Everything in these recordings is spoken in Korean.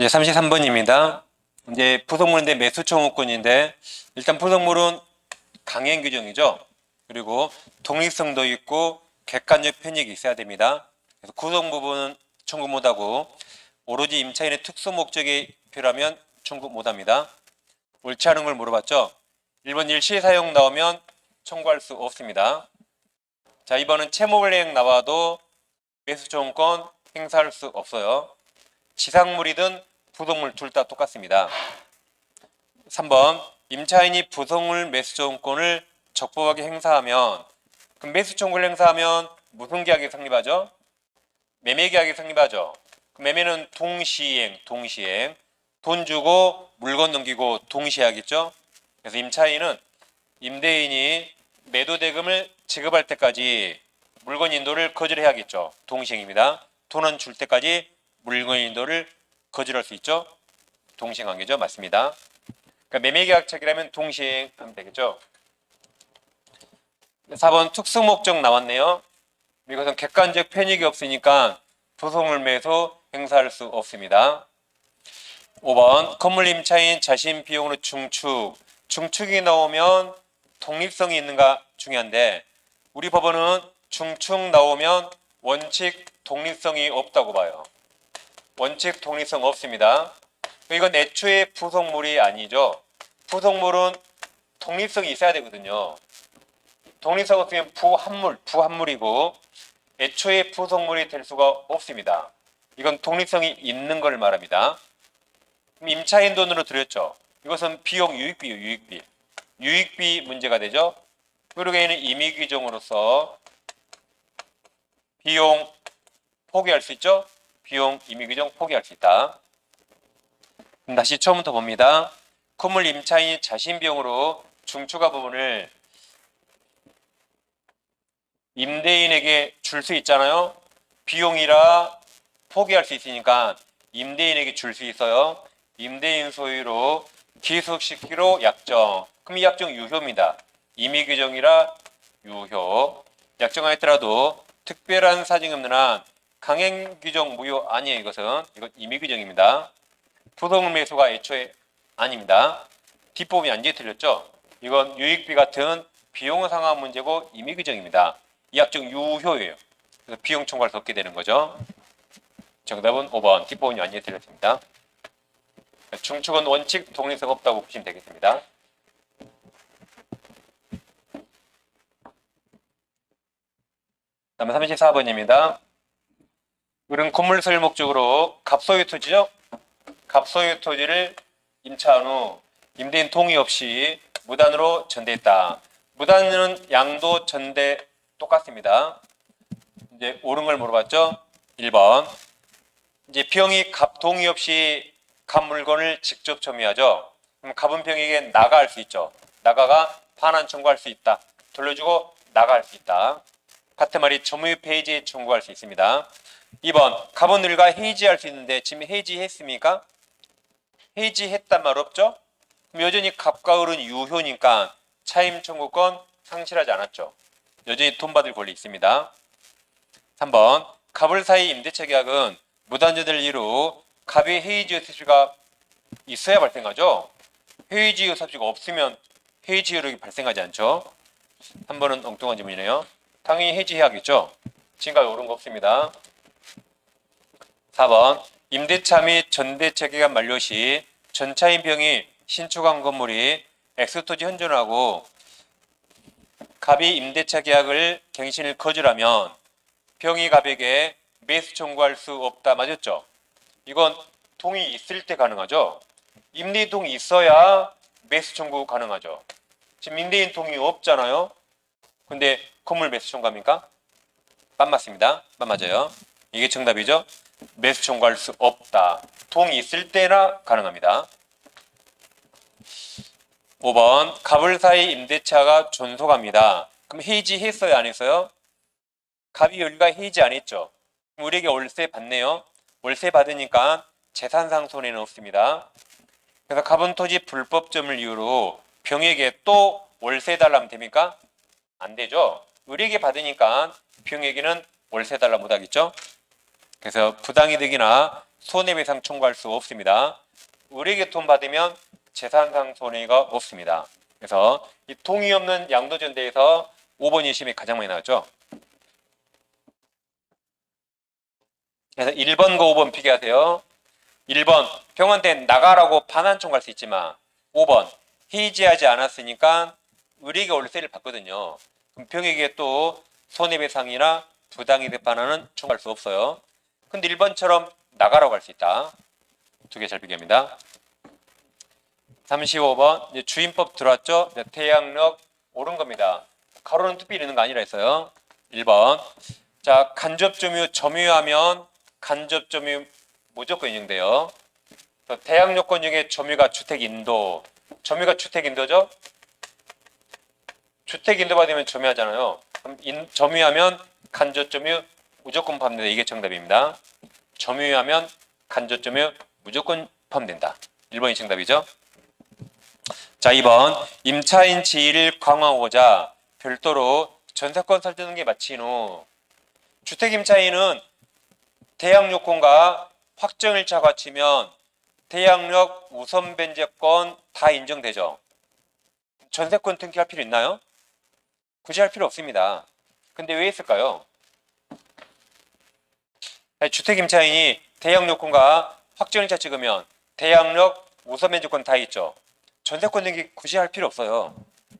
이제 33번입니다. 이제 부속물인데 매수청구권인데 일단 부속물은 강행 규정이죠. 그리고 독립성도 있고 객관적 편익이 있어야 됩니다. 그래서 구성 부분은 청구 못하고 오로지 임차인의 특수 목적이 필요하면 청구 못합니다. 옳지 않은 걸 물어봤죠. 1번 일시 사용 나오면 청구할 수 없습니다. 자, 2번은 채무불이행 나와도 매수청구권 행사할 수 없어요. 지상물이든 부속물 둘 다 똑같습니다. 3번 임차인이 부속물 매수청구권을 적법하게 행사하면, 그럼 매수청구를 행사하면 무슨 계약이 성립하죠? 매매계약이 성립하죠. 매매는 동시행, 돈 주고 물건 넘기고 동시에 하겠죠. 그래서 임차인은 임대인이 매도대금을 지급할 때까지 물건 인도를 거절해야겠죠. 동시행입니다. 돈은 줄 때까지 물건 인도를 거절할 수 있죠. 동시행관계죠. 맞습니다. 그러니까 매매계약책이라면 동시행하면 되겠죠. 4번 특수목적 나왔네요. 이것은 객관적 편익이 없으니까 부속물 매수 행사할 수 없습니다. 5번 건물 임차인 자신 비용으로 중축이 나오면 독립성이 있는가 중요한데, 우리 법원은 중축 나오면 원칙 독립성이 없다고 봐요. 원칙 독립성 없습니다. 이건 애초에 부속물이 아니죠. 부속물은 독립성이 있어야 되거든요. 독립성 없으면 부합물이고 애초에 부속물이 될 수가 없습니다. 이건 독립성이 있는 걸 말합니다. 그럼 임차인 돈으로 들였죠. 이것은 비용 유익비 문제가 되죠. 그리고 얘는 임의 규정으로서 비용 포기할 수 있죠. 비용 임의 규정 포기할 수 있다. 그럼 다시 처음부터 봅니다. 건물 임차인이 자신 비용으로 중추가 부분을 임대인에게 줄 수 있잖아요. 비용이라 포기할 수 있으니까 임대인에게 줄 수 있어요. 임대인 소유로 기속시키로 약정. 그럼 이 약정 유효입니다. 임의 규정이라 유효. 약정하였더라도 특별한 사정이 없는 한 강행 규정 무효 아니에요. 이건 임의 규정입니다. 부속물 매수가 애초에 아닙니다. 뒷부분이 완전히 틀렸죠. 이건 유익비 같은 비용 상한 문제고 임의 규정입니다. 이 약정 유효예요. 그래서 비용 청구할 수 없게 되는 거죠. 정답은 5번. 뒷부분이 완전히 틀렸습니다. 중축은 원칙 독립성 없다고 보시면 되겠습니다. 다음 34번입니다. 우리는 건물 소유 목적으로 갑소유 토지죠. 갑소유 토지를 임차한 후 임대인 동의 없이 무단으로 전대했다. 무단은 양도 전대 똑같습니다. 이제 옳은 걸 물어봤죠. 1번. 이제 병이 갑 동의 없이 갑 물건을 직접 점유하죠. 그럼 갑은 병에게 나가할 수 있죠. 나가가 반환 청구할 수 있다. 돌려주고 나가할 수 있다. 같은 말이 점유 폐지 청구할 수 있습니다. 2번. 갑은 을과 해지할 수 있는데 지금 해지했습니까? 해지했단 말 없죠? 그럼 여전히 갑과 을은 유효니까 차임 청구권 상실하지 않았죠. 여전히 돈 받을 권리 있습니다. 3번. 갑을 사이 임대차 계약은 무단전대를 이유 갑이 해지의 섭씨가 있어야 발생하죠. 해지의 섭씨가 없으면 해지 효력이 발생하지 않죠. 3번은 엉뚱한 질문이네요. 당연히 해지해야겠죠. 지금까지 옳은 거 없습니다. 4번. 임대차 및 전대차 계약 만료 시 전차인 병이 신축한 건물이 엑스토지 현존하고 갑이 임대차 계약을 갱신을 거절하면 병이 갑에게 매수 청구할 수 없다. 맞았죠? 이건 동의 있을 때 가능하죠. 임대인 동의 있어야 매수 청구 가능하죠. 지금 임대인 동의 없잖아요. 근데 건물 매수 청구합니까? 빤 맞습니다. 빤 맞아요. 이게 정답이죠. 매수 청구할 수 없다. 동의 있을 때나 가능합니다. 5번. 갑을 사이 임대차가 존속합니다. 그럼 해지했어요? 안 했어요? 갑이 우리가 해지 안 했죠. 우리에게 월세 받네요. 월세 받으니까 재산상 손해는 없습니다. 그래서 갑은 토지 불법점을 이유로 병에게 또 월세 달라면 됩니까? 안 되죠. 우리에게 받으니까 병에게는 월세 달라 못하겠죠. 그래서 부당이득이나 손해배상 청구할 수 없습니다. 우리에게 돈 받으면 재산상 손해가 없습니다. 그래서 이 동의 없는 양도전대에서 5번 1심이 가장 많이 나왔죠. 그래서 1번과 5번 비교하세요. 1번 병원한테 나가라고 반환 청구할 수 있지만 5번 해지하지 않았으니까 의뢰가 원래 세를 받거든요. 그럼 병에게 또 손해배상이나 부당이득 반환은 청구할 수 없어요. 근데 1번처럼 나가라고 할 수 있다. 두 개 잘 비교합니다. 35번 이제 주임법 들어왔죠? 태양력 옳은 겁니다. 가로는 투피 이르는 거 아니라 했어요. 1번 자 간접점유 점유하면 간접점유 무조건 인정돼요. 대항 요건 중에 점유가 주택인도, 점유가 주택인도죠? 주택인도 받으면 점유하잖아요. 그럼 점유하면 간접점유 무조건 포함된다. 이게 정답입니다. 점유하면 간접점유 무조건 포함된다. 1번이 정답이죠. 자 2번 임차인 지위를 강화하고자 별도로 전세권 설정등기 마친 후 주택임차인은 대항요건과 확정일차 갖추면 대항력 우선 변제권 다 인정되죠. 전세권 등기할 필요 있나요? 굳이 할 필요 없습니다. 근데 왜 했을까요? 주택임차인이 대항요건과 확정일차 찍으면 대항력 우선 변제권 다 있죠. 전세권 등기 굳이 할 필요 없어요.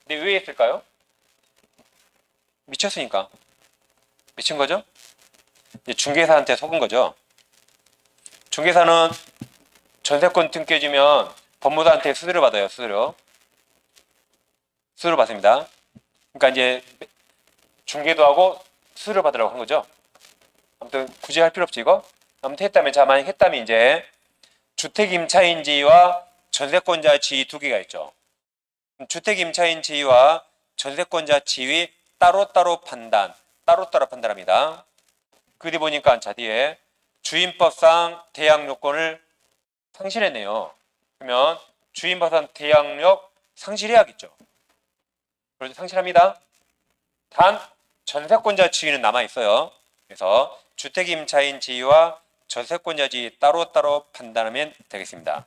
근데 왜 했을까요? 미쳤으니까. 미친 거죠? 중개사한테 속은 거죠. 중개사는 전세권 등기해주면 법무사한테 수수료 받아요. 수수료 받습니다. 그러니까 이제 중개도 하고 수수료 받으라고 한 거죠. 아무튼 굳이 할 필요 없지 이거. 아무튼 했다면 자 만약 했다면 이제 주택임차인 지위와 전세권자 지위 두 개가 있죠. 주택임차인 지위와 전세권자 지위 따로따로 판단합니다. 그 뒤에 보니까 자 뒤에 주임법상 대항요건을 상실했네요. 그러면 주임법상 대항력 상실해야겠죠. 그래서 상실합니다. 단 전세권자 지위는 남아있어요. 그래서 주택임차인 지위와 전세권자 지위 따로따로 판단하면 되겠습니다.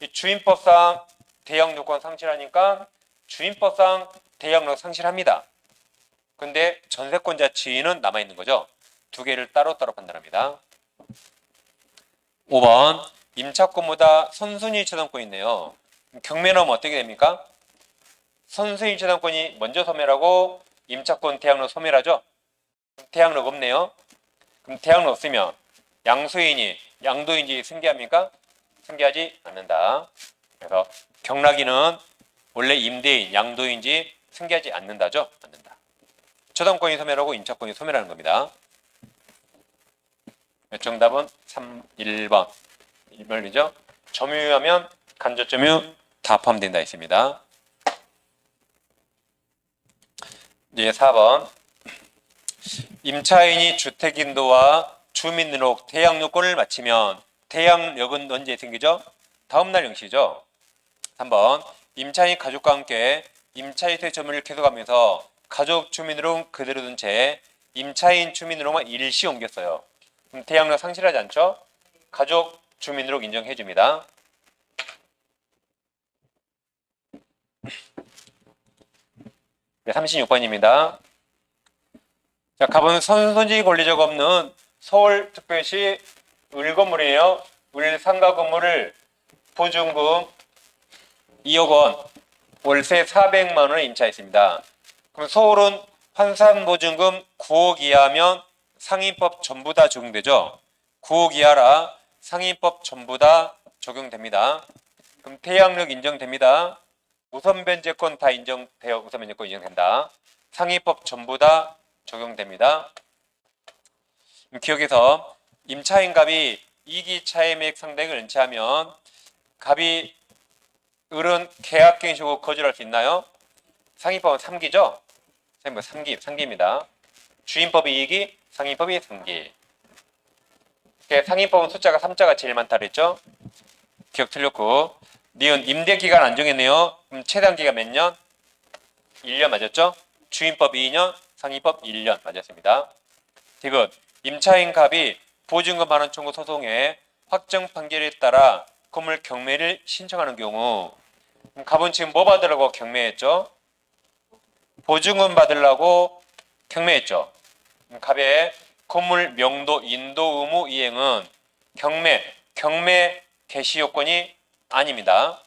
이 주임법상 대항요건 상실하니까 주임법상 대항력 상실합니다. 근데 전세권자 지위는 남아있는 거죠. 두 개를 따로따로 판단합니다. 5번 임차권보다 선순위 처당권이 있네요. 경매는 어떻게 됩니까? 선순위 처당권이 먼저 소멸하고 임차권 대항력 소멸하죠. 대항력 없네요. 그럼 대항력 없으면 양수인이 양도인지 승계합니까? 승계하지 않는다. 그래서 경락인은 원래 임대인 양도인지 승계하지 않는다죠. 않는다. 처당권이 소멸하고 임차권이 소멸하는 겁니다. 정답은 1번. 1번이죠. 점유하면 간접점유 다 포함된다 있습니다. 이제 4번. 임차인이 주택인도와 주민등록 대항요건을 마치면 대항력은 언제 생기죠? 다음날 영시죠. 3번. 임차인 가족과 함께 임차인세 점유를 계속하면서 가족 주민등록 그대로 둔 채 임차인 주민등록만 일시 옮겼어요. 그럼 대항력 상실하지 않죠? 가족 주민등록 인정해줍니다. 네, 36번입니다. 자, 갑은 선순위 권리적 없는 서울특별시 을 건물이에요. 을 상가 건물을 보증금 2억 원, 월세 400만 원을 임차했습니다. 그럼 서울은 환산보증금 9억 이하면 상인법 전부 다 적용되죠. 9억 이하라 상인법 전부 다 적용됩니다. 그럼 대항력 인정됩니다. 우선변제권 다 인정돼요. 우선변제권 인정된다. 상인법 전부 다 적용됩니다. 기억에서 임차인 갑이 이기 차임액 상당액을 은폐하면 갑이 을은 계약갱신하고 거절할 수 있나요? 상인법은 3기죠? 상인법 3기입니다. 주임법이 2기, 상인법이 3기. 상인법은 숫자가 3자가 제일 많다 그랬죠? 기억 틀렸고. 니은 임대기간 안 정했네요. 그럼 최단기가 몇 년? 1년 맞았죠? 주임법 2년, 상인법 1년 맞았습니다. 디귿 임차인 갑이 보증금 반환 청구 소송에 확정 판결에 따라 건물 경매를 신청하는 경우, 갑은 지금 뭐 받으려고 경매했죠? 보증금 받으려고 경매했죠. 갑의 건물 명도 인도 의무 이행은 경매 개시 요건이 아닙니다.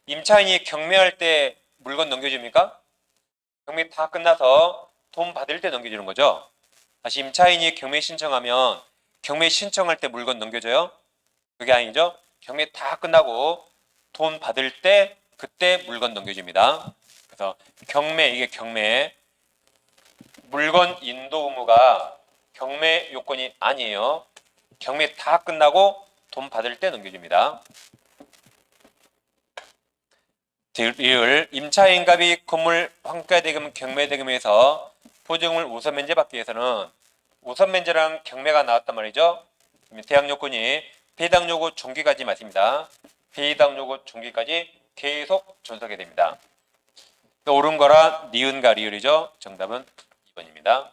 임차인이 경매할 때 물건 넘겨줍니까? 경매 다 끝나서 돈 받을 때 넘겨주는 거죠. 다시 임차인이 경매 신청하면 경매 신청할 때 물건 넘겨줘요? 그게 아니죠. 경매 다 끝나고 돈 받을 때 그때 물건 넘겨줍니다. 그래서 이게 경매 물건 인도 의무가 경매 요건이 아니에요. 경매 다 끝나고 돈 받을 때 넘겨줍니다. 임차인갑이 건물 환가대금 경매대금에서 보증금을 우선 면제받기 위해서는 우선 면제랑 경매가 나왔단 말이죠. 대항 요건이 배당 요구 종기까지 맞습니다. 배당 요구 종기까지 계속 존속해야 됩니다. 옳은 거라 니은과 리을이죠. 정답은 2번입니다.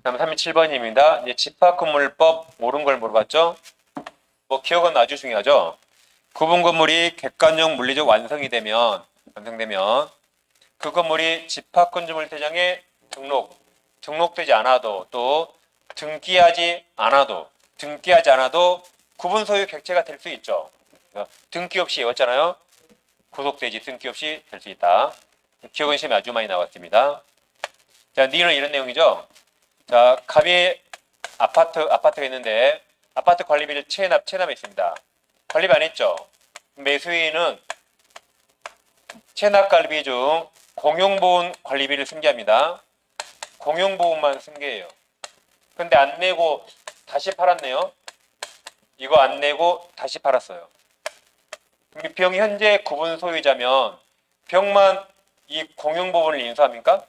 다음 37번입니다. 이제 집합건물법 옳은 걸 물어봤죠. 뭐 기억은 아주 중요하죠. 구분 건물이 객관용 물리적 완성되면 그 건물이 집합건축물 대장에 등록되지 않아도 또 등기하지 않아도 구분 소유 객체가 될 수 있죠. 등기 없이 외웠잖아요. 구속되지 등기 없이 될 수 있다. 기억은 시험에 아주 많이 나왔습니다. 자, 니는 이런 내용이죠. 자, 갑이 아파트가 있는데 아파트 관리비를 체납했습니다. 관리비 안 했죠. 매수인은 체납 관리비 중 공용보험 관리비를 승계합니다. 공용보험만 승계해요. 근데 안 내고 다시 팔았네요. 이거 안 내고 다시 팔았어요. 병이 현재 구분 소유자면 병만 이 공용보험을 인수합니까?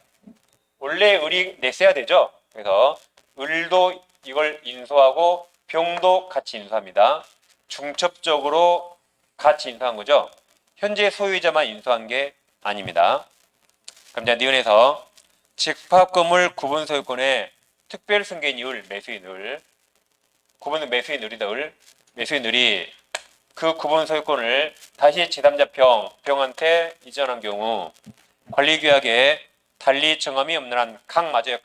원래 을이 냈어야 되죠. 그래서 을도 이걸 인수하고 병도 같이 인수합니다. 중첩적으로 같이 인수한 거죠. 현재 소유자만 인수한 게 아닙니다. 그럼 자, 니은에서 집합건물 구분 소유권의 특별 승계인 을, 매수인 을, 구분은 매수인 을이다. 매수인 을이 그 구분 소유권을 다시 제3자 병한테 이전한 경우 관리규약에 달리 정함이 없는 한 각 맞아요.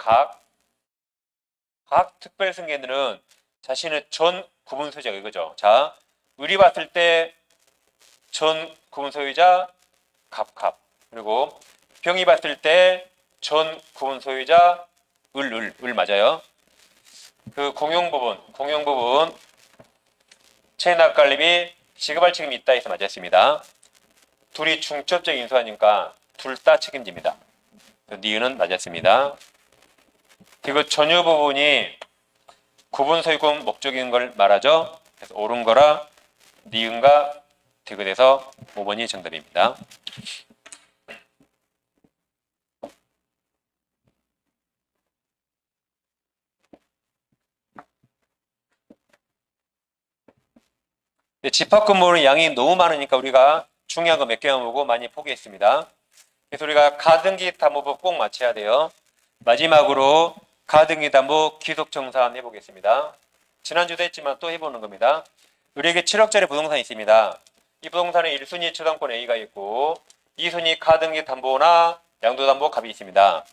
각 특별 승계인은 자신의 전 구분 소유자가 이거죠. 자, 을이 봤을 때 전 구분 소유자 갑 그리고 병이 봤을 때 전 구분 소유자 을 맞아요. 그 공용 부분 체납 관리비 지급할 책임이 있다 해서 맞았습니다. 둘이 중첩적 인수하니까 둘 다 책임집니다. 니은은 맞았습니다. 그리고 전유 부분이 구분 소유권 목적인 걸 말하죠. 그래서 옳은 거라 니은과 디귿에서 5번이 정답입니다. 집합건물은 양이 너무 많으니까 우리가 중요한 거 몇 개만 보고 많이 포기했습니다. 그래서 우리가 가등기 담보법 꼭 맞춰야 돼요. 마지막으로 가등기 담보 기속청산 해보겠습니다. 지난주도 했지만 또 해보는 겁니다. 우리에게 7억짜리 부동산이 있습니다. 이 부동산에 1순위 처당권 A가 있고 2순위 가등기 담보나 양도담보 갑이 있습니다.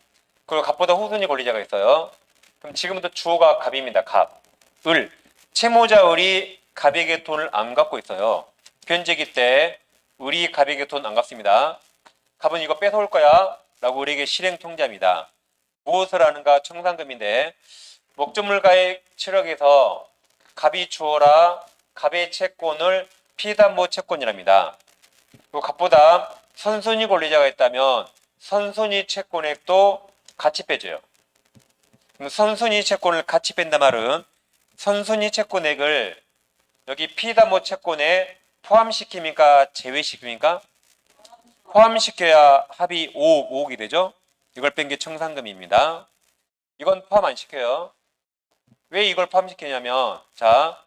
그리고 갑보다 후순위 권리자가 있어요. 그럼 지금부터 주어가 갑입니다. 갑. 채무자 을이 갑에게 돈을 안 갚고 있어요. 변제기 때 을이 갑에게 돈 안 갚습니다. 갑은 이거 뺏어올 거야 라고 우리에게 실행 통지합니다. 무엇을 하는가? 청산금인데 목적물가액 7억에서 갑이 주어라 갑의 채권을 피담보 채권이랍니다. 그리고 갑보다 선순위 권리자가 있다면 선순위 채권액도 같이 빼줘요. 그럼 선순위 채권을 같이 뺀다 말은 선순위 채권액을 여기 피담보 채권에 포함시킵니까? 제외시킵니까? 포함시켜야 합이 5억이 되죠. 이걸 뺀 게 청산금입니다. 이건 포함 안 시켜요. 왜 이걸 포함시키냐면 자,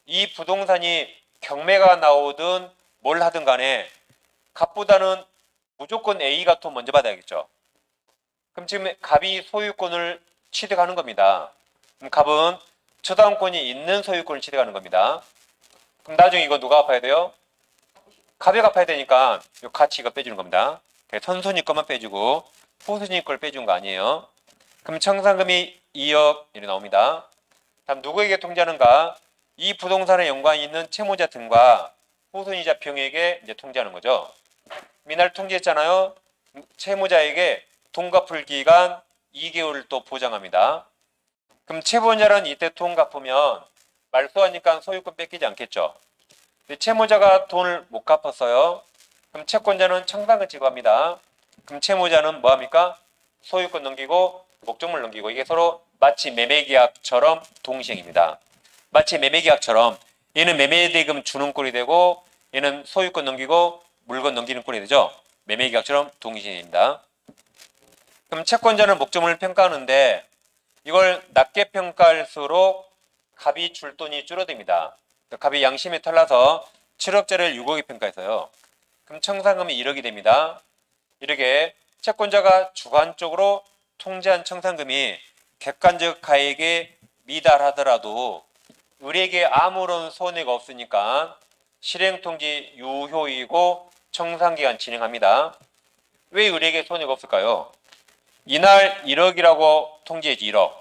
이 부동산이 경매가 나오든 뭘 하든 간에 갑보다는 무조건 A가 돈 먼저 받아야겠죠. 그럼 지금 갑이 소유권을 취득하는 겁니다. 그럼 갑은 저당권이 있는 소유권을 취득하는 겁니다. 그럼 나중에 이거 누가 갚아야 돼요? 갑이 갚아야 되니까 이 같이 이거 빼주는 겁니다. 선순위 것만 빼주고 후순위 걸 빼준 거 아니에요. 그럼 청산금이 2억 이렇게 나옵니다. 다음 누구에게 통지하는가? 이 부동산에 연관이 있는 채무자 등과 후순위자 병에게 이제 통지하는 거죠. 미날 통지했잖아요. 채무자에게 돈 갚을 기간 2개월을 또 보장합니다. 그럼 채무자는 이때 돈 갚으면 말소하니까 소유권 뺏기지 않겠죠. 근데 채무자가 돈을 못 갚았어요. 그럼 채권자는 청산금 지급합니다. 그럼 채무자는 뭐합니까? 소유권 넘기고 목적물 넘기고 이게 서로 마치 매매계약처럼 동시행입니다. 마치 매매계약처럼 얘는 매매대금 주는 꼴이 되고 얘는 소유권 넘기고 물건 넘기는 꼴이 되죠. 매매계약처럼 동시행입니다. 그럼 채권자는 목적물을 평가하는데 이걸 낮게 평가할수록 갑이 줄 돈이 줄어듭니다. 갑이 양심에 털나서 7억짜리를 6억에 평가했어요. 그럼 청산금이 1억이 됩니다. 이렇게 채권자가 주관적으로 통지한 청산금이 객관적 가액에 미달하더라도 을에게 아무런 손해가 없으니까 실행통지 유효이고 청산기간 진행합니다. 왜 을에게 손해가 없을까요? 이날 1억이라고 통지했지 1억.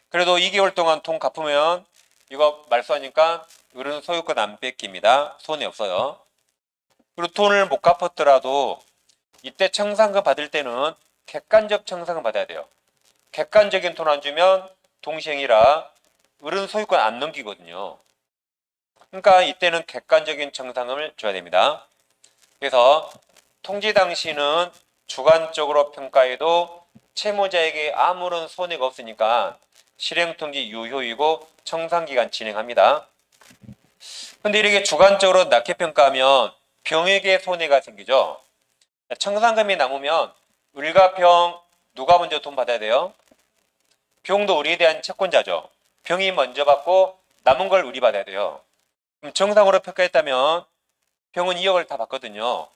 그래도 2개월 동안 돈 갚으면 이거 말소하니까 을은 소유권 안 뺏깁니다. 손해 없어요. 그리고 돈을 못 갚았더라도 이때 청산금 받을 때는 객관적 청산금 받아야 돼요. 객관적인 돈 안 주면 동시행이라 을은 소유권 안 넘기거든요. 그러니까 이때는 객관적인 청산금을 줘야 됩니다. 그래서 통지 당시는 주관적으로 평가해도 채무자에게 아무런 손해가 없으니까 실행통지 유효이고 청산기간 진행합니다. 근데 이렇게 주관적으로 낮게 평가하면 병에게 손해가 생기죠. 청산금이 남으면 을과 병 누가 먼저 돈 받아야 돼요? 병도 을에 대한 채권자죠. 병이 먼저 받고 남은 걸 을이 받아야 돼요. 그럼 정상으로 평가했다면 병은 2억을 다 받거든요.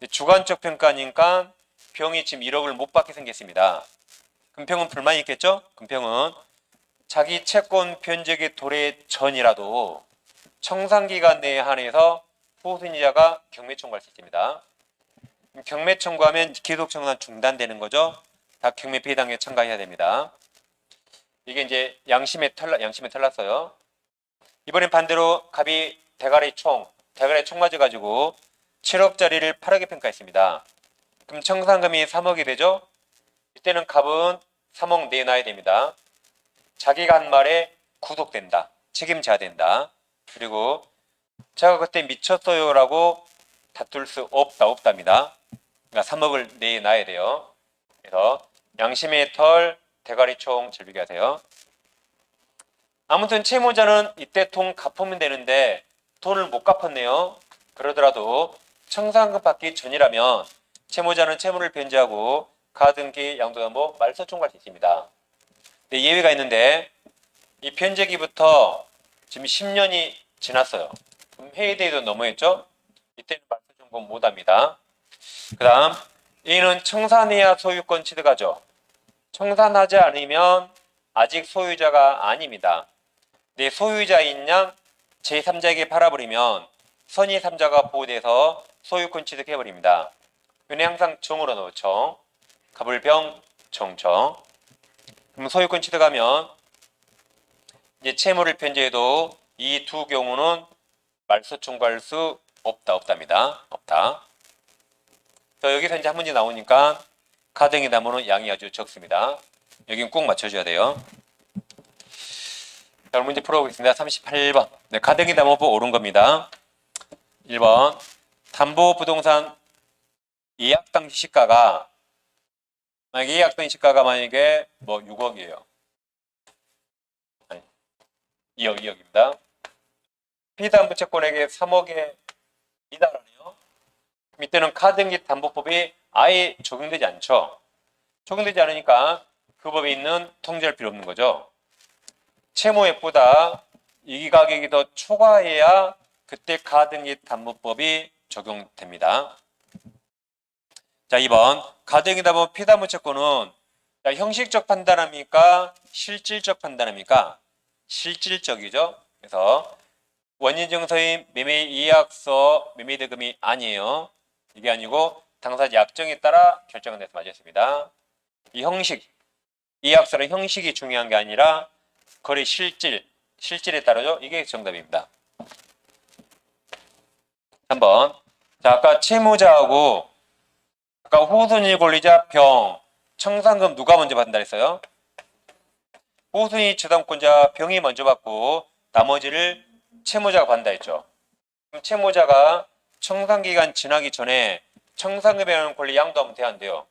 주관적 평가니까 병이 지금 1억을 못 받게 생겼습니다. 그럼 병은 불만이 있겠죠? 그럼 병은 자기 채권 변제기 도래 전이라도 청산기간 내에 한해서 후순위자가 경매 청구할 수 있습니다. 경매 청구하면 계속 청산 중단되는 거죠. 다 경매 배당에 참가해야 됩니다. 이게 이제 양심에 털났어요. 이번엔 반대로 갑이 대가리 총 맞아가지고 7억짜리를 8억에 평가했습니다. 그럼 청산금이 3억이 되죠? 이때는 갑은 3억 내놔야 됩니다. 자기가 한 말에 구속된다. 책임져야 된다. 그리고 제가 그때 미쳤어요라고 다툴 수 없답니다. 그러니까 3억을 내놔야 돼요. 그래서 양심의 털, 대가리 총 즐기게 하세요. 아무튼 채무자는 이때 돈 갚으면 되는데 돈을 못 갚았네요. 그러더라도 청산금 받기 전이라면 채무자는 채무를 변제하고 가등기, 양도담보, 말소 청구할 수 있습니다. 네, 예외가 있는데 이 변제기부터 지금 10년이 지났어요. 그럼 해외대회도 넘어했죠? 이때는 말소 청구 못합니다. 그 다음 A는 청산해야 소유권 취득하죠. 청산하지 않으면 아직 소유자가 아닙니다. 내 소유자인 양 제3자에게 팔아버리면 선의 3자가 보호돼서 소유권 취득해버립니다. 은행 항상 정으로 넣죠. 갑을병 정청. 그럼 소유권 취득하면 이제 채무를 변제해도 이 두 경우는 말소 청구할 수 없답니다. 없다. 여기서 이제 한 문제 나오니까 가등기 담보는 양이 아주 적습니다. 여긴 꼭 맞춰줘야 돼요. 자, 문제 풀어보겠습니다. 38번. 네, 가등기 담보법 옳은 겁니다. 1번. 담보부동산 예약 당시 시가가 만약에 예약 당시 시가가 만약에 뭐 6억이에요. 아니, 2억입니다. 피담보 채권에게 3억에 미달하네요. 이때는 가등기 담보법이 아예 적용되지 않죠. 적용되지 않으니까 그 법에 있는 통지할 필요 없는 거죠. 채무액보다 이 가격이 더 초과해야 그때 가등기 담보법이 적용됩니다. 자, 2번 가등기담보 피담보 채권은 형식적 판단합니까? 실질적 판단합니까? 실질적이죠. 그래서 원인 증서인 매매 이약서 매매 대금이 아니에요. 이게 아니고 당사자 약정에 따라 결정은 돼서 맞았습니다. 이 형식, 이약서는 형식이 중요한 게 아니라 거래 실질에 따라죠. 이게 정답입니다. 3번. 자, 아까 채무자하고 아까 후순위 권리자 병, 청산금 누가 먼저 받는다 했어요? 후순위 저당권자 병이 먼저 받고 나머지를 채무자가 받는다 했죠. 그럼 채무자가 청산기간 지나기 전에 청산금에 대한 권리 양도하면 돼야 안 돼요?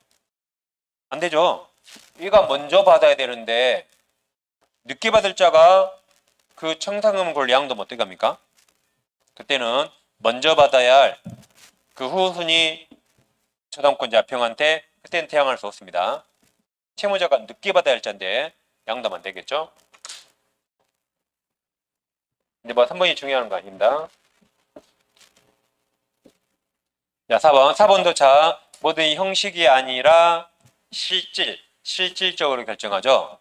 안 되죠. 얘가 먼저 받아야 되는데 늦게 받을 자가 그 청산금 권리 양도하면 어떻게 합니까? 그때는 먼저 받아야 할 그 후순위 저당권자 병한테 그때는 대항할 수 없습니다. 채무자가 늦게 받아야 할 자인데 양도하면 안 되겠죠? 근데 뭐 3번이 중요한 거 아닙니다. 자, 4번도 자, 모든 형식이 아니라 실질적으로 결정하죠.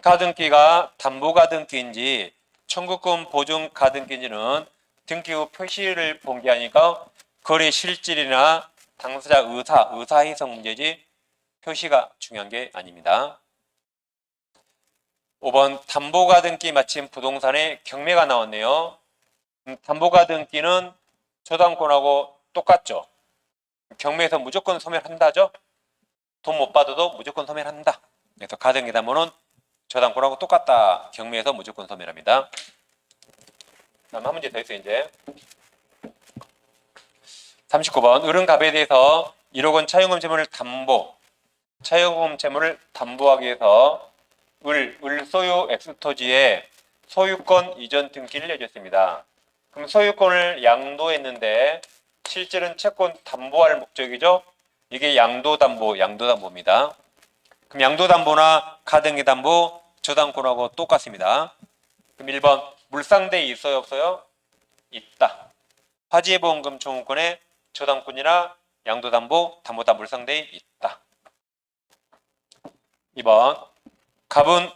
가등기가 담보가등기인지 청구권 보증 가등기인지는 등기 후 표시를 공개하니까 거래 실질이나 당사자 의사 해석 문제지 표시가 중요한 게 아닙니다. 5번 담보가등기 마친 부동산의 경매가 나왔네요. 담보가등기는 저당권하고 똑같죠. 경매에서 무조건 소멸한다죠. 돈 못 받아도 무조건 소멸한다. 그래서 가등기 담보는 저당권하고 똑같다. 경매에서 무조건 소멸합니다. 다음 한 문제 더 있어요. 이제 39번 을은갑에 대해서 1억 원 차용금 채무를 담보하기 위해서 을소유 X토지에 소유권 이전 등기를 내줬습니다. 그럼 소유권을 양도했는데 실질은 채권 담보할 목적이죠. 이게 양도담보입니다. 그럼 양도담보나 가등기 담보 저당권하고 똑같습니다. 그럼 1번 물상대에 있어요 없어요? 있다. 화재보험금 청구권에 저당권이나 양도담보, 담보다 물상대에 있다. 2번 갑은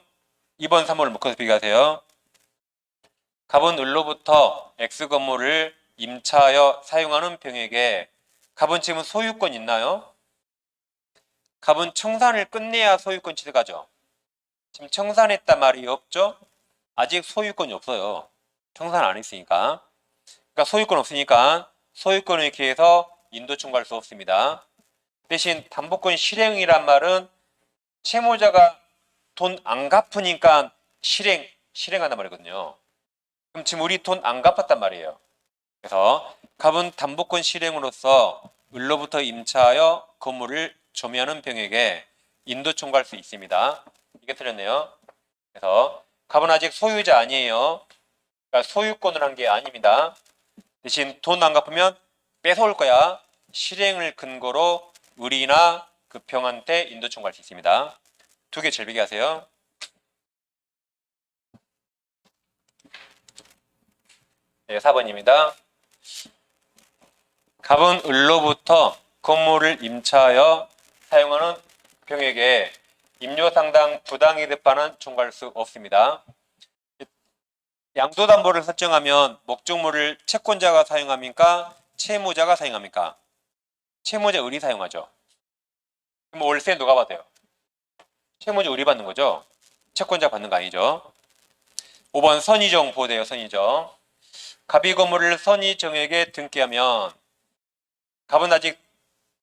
2번, 3번을 묶어서 비교하세요. 갑은 을로부터 X건물을 임차하여 사용하는 병에게 갑은 지금 소유권 있나요? 갑은 청산을 끝내야 소유권 취득하죠. 지금 청산했단 말이 없죠? 아직 소유권이 없어요. 청산 안 했으니까. 그러니까 소유권 없으니까 소유권을 기해서 인도 청구할 수 없습니다. 대신 담보권 실행이란 말은 채무자가 돈 안 갚으니까 실행한단 말이거든요. 그럼 지금 우리 돈 안 갚았단 말이에요. 그래서 갑은 담보권 실행으로서 을로부터 임차하여 건물을 점유하는 병에게 인도 청구할 수 있습니다. 이게 틀렸네요. 그래서 갑은 아직 소유자 아니에요. 그러니까 소유권을 한 게 아닙니다. 대신 돈 안 갚으면 뺏어올 거야. 실행을 근거로 을이나 그 병한테 인도 청구할 수 있습니다. 두 개 잘 비교하세요. 네, 4번입니다. 갑은 을로부터 건물을 임차하여 사용하는 병에게 임료상당 부당이득반은 청구할 수 없습니다. 양도담보를 설정하면 목적물을 채권자가 사용합니까? 채무자가 사용합니까? 채무자 을이 사용하죠. 그럼 월세 누가 받아요? 채무자 을이 받는 거죠. 채권자 받는 거 아니죠. 5번 선의정 보대요. 선의정. 갑이 건물을 선의정에게 등기하면 갑은 아직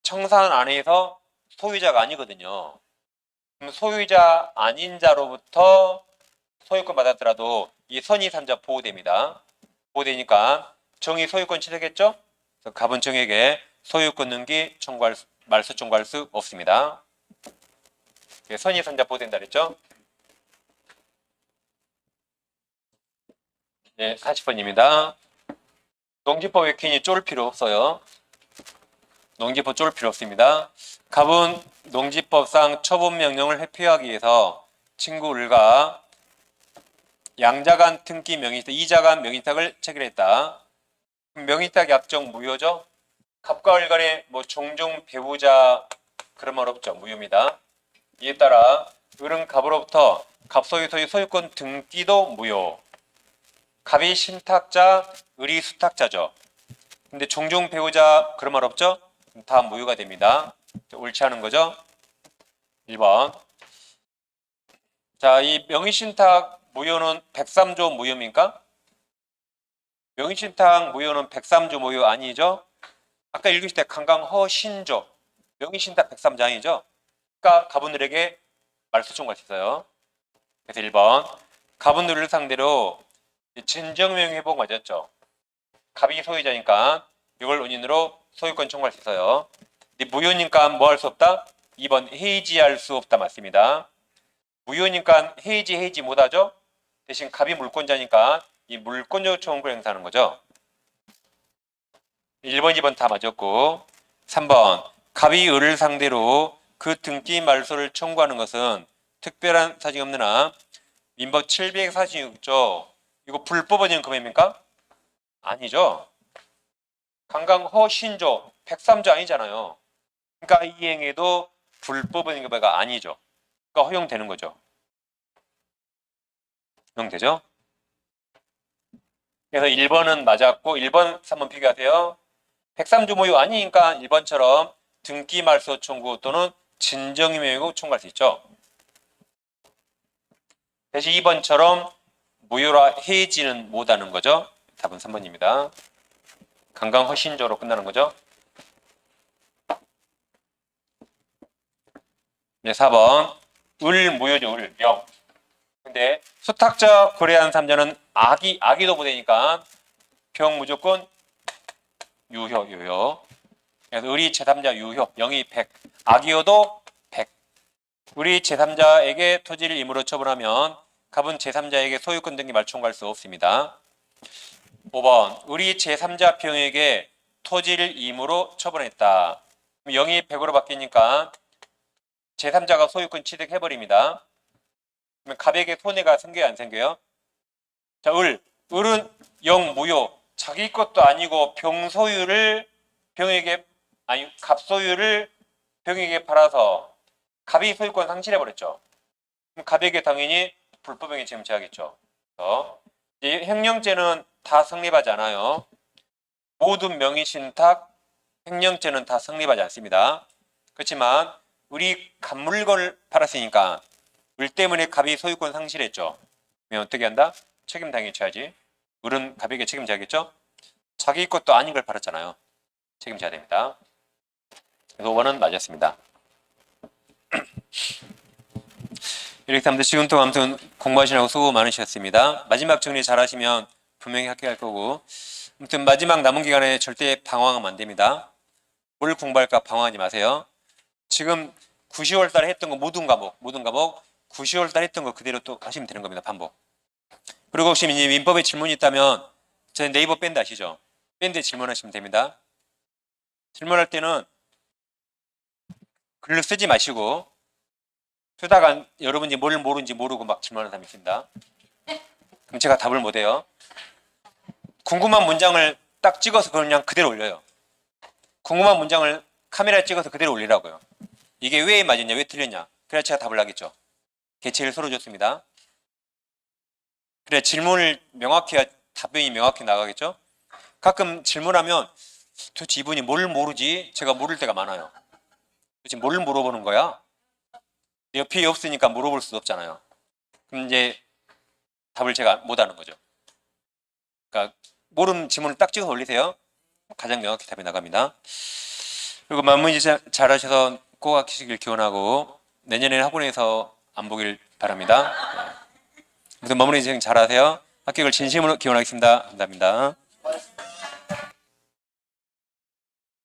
청산 안 해서 소유자가 아니거든요. 그럼 소유자 아닌 자로부터 소유권 받았더라도 이 선의산자 보호됩니다. 보호되니까 정의 소유권 취득했죠? 그래서 갑은 정에게 소유권 등기 말소 청구할 수 없습니다. 선의산자 보호된다 그랬죠? 네, 40번입니다. 농지법 외킨이 쫄 필요 없어요. 농지법 쫄 필요 없습니다. 갑은 농지법상 처분명령을 회피하기 위해서 친구 을과 양자간 등기 명의탁, 이자간 명의탁을 체결했다. 명의딱 약정 무효죠. 갑과 을 간의 뭐 종종 배우자 그런 말 없죠. 무효입니다. 이에 따라 을은 갑으로부터 갑소유 소유 소유권 등기도 무효. 갑이 신탁자, 을이 수탁자죠. 근데 종종 배우자 그런 말 없죠? 다 무효가 됩니다. 옳지 않은 거죠? 1번. 자, 이 명의신탁 무효는 103조 무효입니까? 명의신탁 무효는 103조 무효 아니죠? 아까 읽으실 때 강강허신조 명의신탁 103장이죠? 그러니까 갑은을에게 말소 청구할 수 있어요. 그래서 1번. 갑은을을 상대로 진정명 회복 맞았죠? 갑이 소유자니까 이걸 원인으로 소유권 청구할 수 있어요. 근데 무효니까 뭐 할 수 없다? 2번 해지할 수 없다 맞습니다. 무효니까 해지 못하죠? 대신 갑이 물권자니까 이 물권적 청구를 행사하는 거죠. 1번, 2번 다 맞았고 3번 갑이 을을 상대로 그 등기 말소를 청구하는 것은 특별한 사정이 없는 한 민법 746조 이거 불법원인 금액입니까? 아니죠. 강강허신조 103조 아니잖아요. 그러니까 이 행위도 불법원인 금액가 아니죠. 그러니까 허용되는 거죠. 허용되죠? 그래서 1번은 맞았고 1번, 3번 비교하세요. 103조 무효 아니니까 1번처럼 등기 말소 청구 또는 진정임의고 청구할 수 있죠. 대신 2번처럼 무효라 해지는 못하는 거죠. 답은 3번입니다. 강강허신조로 끝나는 거죠. 네, 4번 을 무효죠. 을 명. 근데 수탁자 거래한 3자는 악의도 부대니까 병 무조건 유효. 그래서 을이 제3자 유효 0이 100. 악의도 100. 을이 제3자에게 토지를 임으로 처분하면 갑은 제3자에게 소유권 등기 말청구할 수 없습니다. 5번 을이 제3자 병에게 토지를 임으로 처분했다. 0이 100으로 바뀌니까 제3자가 소유권 취득해버립니다. 그러면 갑에게 손해가 생겨요 안 생겨요? 자, 을은 0 무효. 자기 것도 아니고 병 소유를 갑 소유를 병에게 팔아서 갑이 소유권 상실해버렸죠. 그럼 갑에게 당연히 불법행위 책임져야겠죠. 그래서 이 횡령죄는 다 성립하지 않아요. 모든 명의신탁, 횡령죄는 다 성립하지 않습니다. 그렇지만 우리 갑 물건을 팔았으니까 을 때문에 갑이 소유권 상실했죠. 그러면 어떻게 한다? 책임 당해줘야지. 을은 갑에게 책임져야겠죠? 자기 것도 아닌 걸 팔았잖아요. 책임져야 됩니다. 그래서 5번은 맞았습니다. 이렇게 하면 지금부터 아무튼 공부하시라고 수고 많으셨습니다. 마지막 정리 잘 하시면 분명히 합격할 거고 아무튼 마지막 남은 기간에 절대 방황하면 안 됩니다. 뭘 공부할까 방황하지 마세요. 지금 9, 10월 달에 했던 거 모든 과목 9, 10월 달에 했던 거 그대로 또 하시면 되는 겁니다. 반복. 그리고 혹시 이제 민법에 질문이 있다면 제 네이버 밴드 아시죠? 밴드에 질문하시면 됩니다. 질문할 때는 글을 쓰지 마시고 쓰다가 여러분이 뭘 모르는지 모르고 막 질문하는 사람이 있습니다. 그럼 제가 답을 못해요. 궁금한 문장을 딱 찍어서 그냥 그대로 올려요. 궁금한 문장을 카메라에 찍어서 그대로 올리라고요. 이게 왜 맞았냐 왜 틀렸냐 그래야 제가 답을 하겠죠. 개체를 서로 줬습니다. 그래 질문을 명확히 해야 답변이 명확히 나가겠죠. 가끔 질문하면 도대체 이분이 뭘 모르지 제가 모를 때가 많아요. 도대체 뭘 물어보는 거야? 옆에 없으니까 물어볼 수 없잖아요. 그럼 이제 답을 제가 못하는 거죠. 그러니까 모르는 질문을 딱 찍어서 올리세요. 가장 명확히 답이 나갑니다. 그리고 마무리 잘 하셔서 꼭 하시길 기원하고 내년에는 학원에서 안 보길 바랍니다. 아무튼 마무리 잘 하세요. 합격을 진심으로 기원하겠습니다. 감사합니다.